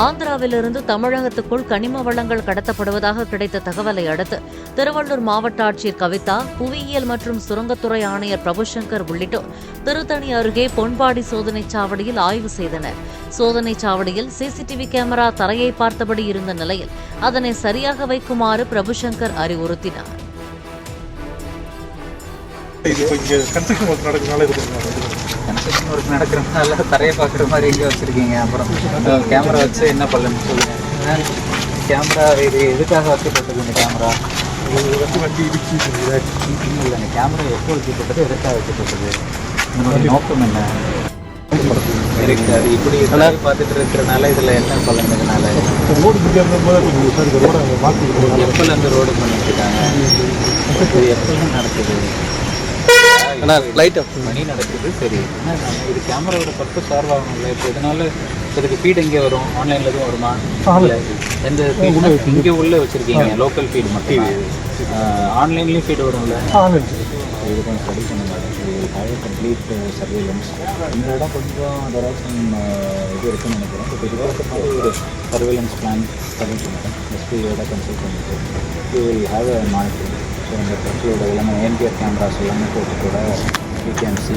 ஆந்திராவிலிருந்து தமிழகத்துக்குள் கனிம வளங்கள் கடத்தப்படுவதாக கிடைத்த தகவலை அடுத்து திருவள்ளூர் மாவட்ட ஆட்சியர் கவிதா, புவியியல் மற்றும் சுரங்கத்துறை ஆணையர் பிரபுசங்கர் உள்ளிட்டோர் திருத்தணி அருகே பொன்பாடி சோதனைச் சாவடியில் ஆய்வு செய்தனர். சோதனைச் சாவடியில் சிசிடிவி கேமரா தரையை பார்த்தபடி இருந்த நிலையில் அதனை சரியாக வைக்குமாறு பிரபுசங்கர் அறிவுறுத்தினார். கன்ஸ்ட்ரக்ஷன் ஒர்க் நடக்கிறதுனால தரையை பார்க்குற மாதிரி எங்கே வச்சுருக்கீங்க? அப்புறம் கேமரா வச்சு என்ன பண்ணலன்னு சொல்லுங்கள். கேமரா இது எதுக்காக வைக்கப்பட்டது? இந்த கேமரா வண்டி இடிச்சு இல்லை, இந்த கேமரா எப்போ வைக்கப்பட்டது, எதுக்காக வைக்கப்பட்டது, இதனுடைய நோக்கம் என்ன? அது இப்படி எல்லாரும் பார்த்துட்டு இருக்கிறனால இதில் என்ன பலனதுனால எப்போலேருந்து ரோடு பண்ணிட்டு இருக்காங்க? இது எப்போல்லாம் நடக்குது? மணி நடக்குது. சரி, இது கேமராவோட பர்பஸ் சார்வ் ஆகணும்ல. இப்போ இதனால இதுக்கு ஃபீட் எங்கே வரும்? ஆன்லைனில் எதுவும் வருமா? இல்லை, எந்த ஃபீட் இங்கே உள்ளே வச்சுருக்கீங்க? லோக்கல் ஃபீடு மட்டும். ஆன்லைன்லேயும் ஃபீடு வரும்ல? இது கொஞ்சம் ஸ்டடி பண்ணுங்க. Complete surveillance. இந்த இடம் கொஞ்சம் டெரக்ஷன் இது இருக்குன்னு நினைக்கிறேன். இப்போ இதுக்கு மாதிரி ஒரு சர்வேலன்ஸ் பிளான் ஸ்டடி பண்ணுறேன். எஸ்பியோட கன்சல்ட் பண்ணிட்டு you will have a monitoring. So இந்த பிரச்சனையோட எல்லாமே ஏன்பிஆர் கேமராஸ் எல்லாமே போட்டு கூட யூ கேன் சி